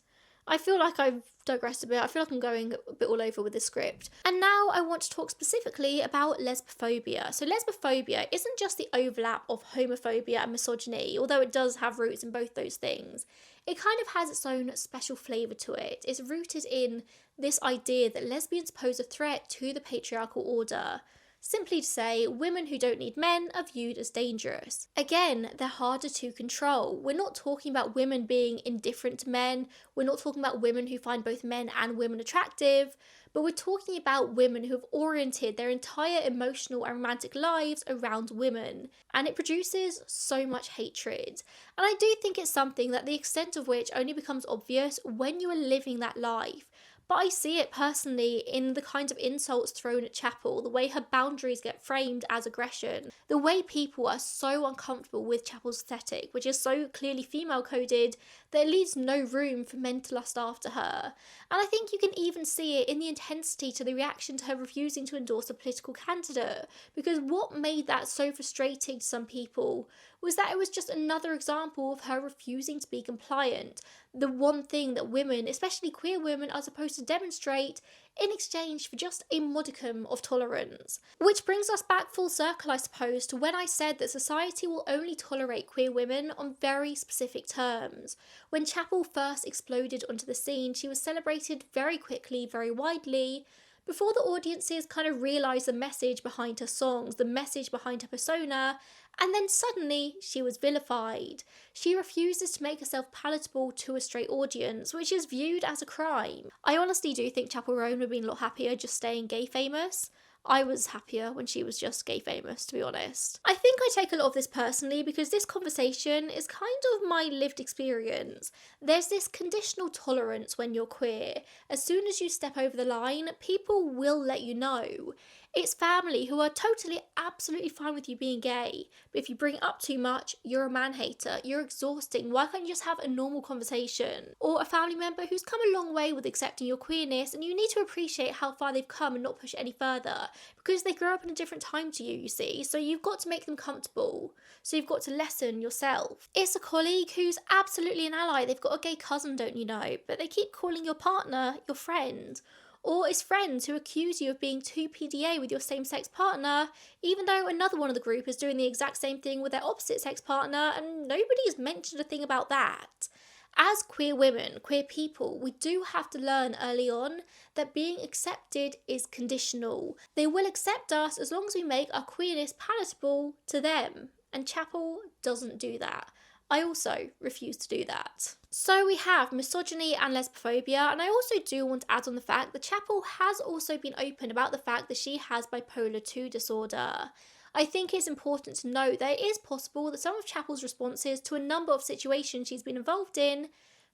I feel like I've digressed a bit. I feel like I'm going a bit all over with this script. And now I want to talk specifically about lesbophobia. So lesbophobia isn't just the overlap of homophobia and misogyny, although it does have roots in both those things. It kind of has its own special flavour to it. It's rooted in this idea that lesbians pose a threat to the patriarchal order. Simply to say, women who don't need men are viewed as dangerous. Again, they're harder to control. We're not talking about women being indifferent to men. We're not talking about women who find both men and women attractive. But we're talking about women who have oriented their entire emotional and romantic lives around women. And it produces so much hatred. And I do think it's something that the extent of which only becomes obvious when you are living that life. But I see it personally in the kinds of insults thrown at Chappell, the way her boundaries get framed as aggression, the way people are so uncomfortable with Chappell's aesthetic, which is so clearly female-coded that it leaves no room for men to lust after her. And I think you can even see it in the intensity to the reaction to her refusing to endorse a political candidate, because what made that so frustrating to some people was that it was just another example of her refusing to be compliant, the one thing that women, especially queer women, are supposed to demonstrate in exchange for just a modicum of tolerance. Which brings us back full circle, I suppose, to when I said that society will only tolerate queer women on very specific terms. When Chappell first exploded onto the scene, she was celebrated very quickly, very widely, before the audiences kind of realised the message behind her songs, the message behind her persona, and then suddenly she was vilified. She refuses to make herself palatable to a straight audience, which is viewed as a crime. I honestly do think Chappell Roan would have been a lot happier just staying gay famous. I was happier when she was just gay famous, to be honest. I think I take a lot of this personally because this conversation is kind of my lived experience. There's this conditional tolerance when you're queer. As soon as you step over the line, people will let you know. It's family who are totally, absolutely fine with you being gay. But if you bring it up too much, you're a man-hater. You're exhausting. Why can't you just have a normal conversation? Or a family member who's come a long way with accepting your queerness, and you need to appreciate how far they've come and not push it any further. Because they grew up in a different time to you see. So you've got to make them comfortable. So you've got to lessen yourself. It's a colleague who's absolutely an ally. They've got a gay cousin, don't you know? But they keep calling your partner your friend. Or it's friends who accuse you of being too PDA with your same-sex partner, even though another one of the group is doing the exact same thing with their opposite-sex partner, and nobody has mentioned a thing about that. As queer women, queer people, we do have to learn early on that being accepted is conditional. They will accept us as long as we make our queerness palatable to them, and Chappell doesn't do that. I also refuse to do that. So we have misogyny and lesbophobia, and I also do want to add on the fact that Chappell has also been open about the fact that she has bipolar 2 disorder. I think it's important to note that it is possible that some of Chappell's responses to a number of situations she's been involved in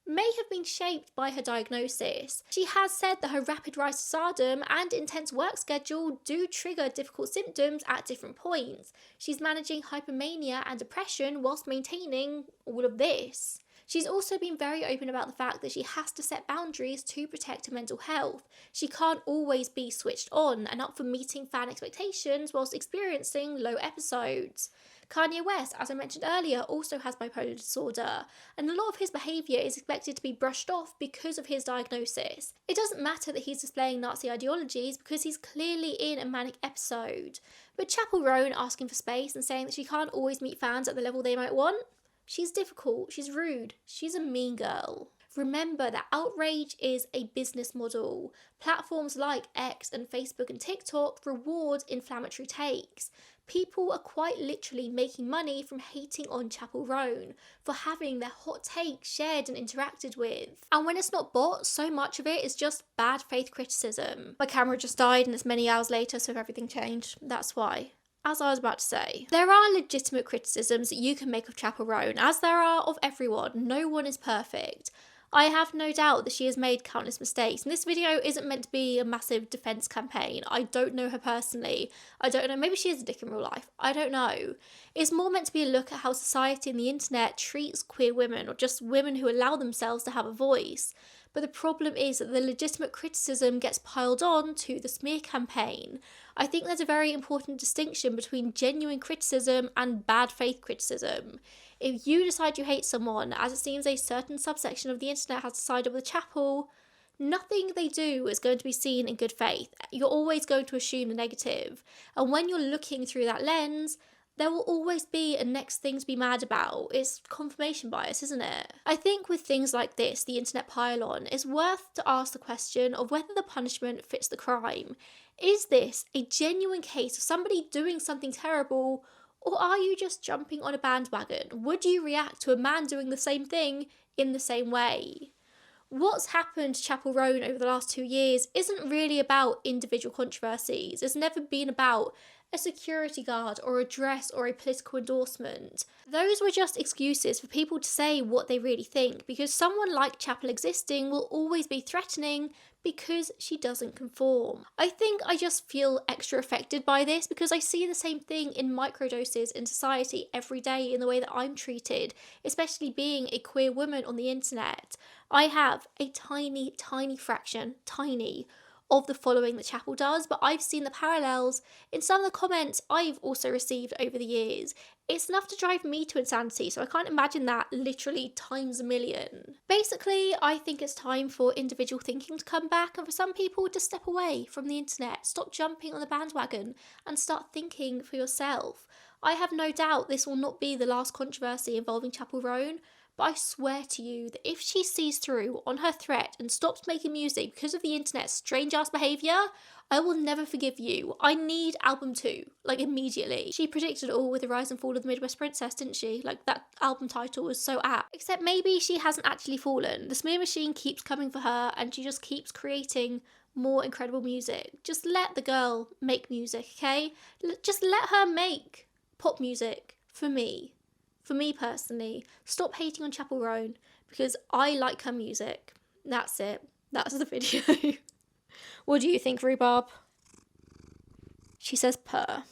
may have been shaped by her diagnosis. She has said that her rapid rise to stardom and intense work schedule do trigger difficult symptoms at different points. She's managing hypomania and depression whilst maintaining all of this. She's also been very open about the fact that she has to set boundaries to protect her mental health. She can't always be switched on and up for meeting fan expectations whilst experiencing low episodes. Kanye West, as I mentioned earlier, also has bipolar disorder, and a lot of his behaviour is expected to be brushed off because of his diagnosis. It doesn't matter that he's displaying Nazi ideologies because he's clearly in a manic episode. But Chappell Roan asking for space and saying that she can't always meet fans at the level they might want? She's difficult, she's rude, she's a mean girl. Remember that outrage is a business model. Platforms like X and Facebook and TikTok reward inflammatory takes. People are quite literally making money from hating on Chappell Roan for having their hot take shared and interacted with. And when it's not bots, so much of it is just bad faith criticism. My camera just died and it's many hours later, so everything changed. That's why. As I was about to say, there are legitimate criticisms that you can make of Chappell Roan, as there are of everyone. No one is perfect. I have no doubt that she has made countless mistakes, and this video isn't meant to be a massive defence campaign. I don't know her personally. I don't know, maybe she is a dick in real life. I don't know. It's more meant to be a look at how society and the internet treats queer women, or just women who allow themselves to have a voice. But the problem is that the legitimate criticism gets piled on to the smear campaign. I think there's a very important distinction between genuine criticism and bad faith criticism. If you decide you hate someone, as it seems a certain subsection of the internet has decided with Chappell, nothing they do is going to be seen in good faith. You're always going to assume the negative. And when you're looking through that lens, there will always be a next thing to be mad about. It's confirmation bias, isn't it? I think with things like this, the internet pile-on, it's worth to ask the question of whether the punishment fits the crime. Is this a genuine case of somebody doing something terrible, or are you just jumping on a bandwagon? Would you react to a man doing the same thing in the same way? What's happened to Chappell Roan over the last 2 years isn't really about individual controversies. It's never been about a security guard or a dress or a political endorsement. Those were just excuses for people to say what they really think, because someone like Chappell existing will always be threatening because she doesn't conform. I think I just feel extra affected by this because I see the same thing in microdoses in society every day in the way that I'm treated, especially being a queer woman on the internet. I have a tiny fraction, of the following that Chappell does, but I've seen the parallels in some of the comments I've also received over the years. It's enough to drive me to insanity, so I can't imagine that literally times a million. Basically, I think it's time for individual thinking to come back and for some people to step away from the internet, stop jumping on the bandwagon and start thinking for yourself. I have no doubt this will not be the last controversy involving Chappell Roan, but I swear to you that if she sees through on her threat and stops making music because of the internet's strange-ass behaviour, I will never forgive you. I need album 2, like immediately. She predicted it all with the rise and fall of the Midwest Princess, didn't she? Like, that album title was so apt. Except maybe she hasn't actually fallen. The smear machine keeps coming for her and she just keeps creating more incredible music. Just let the girl make music, okay? Just let her make pop music for me. For me personally, stop hating on Chappell Roan because I like her music. That's it. That's the video. What do you think, Rhubarb? She says purr.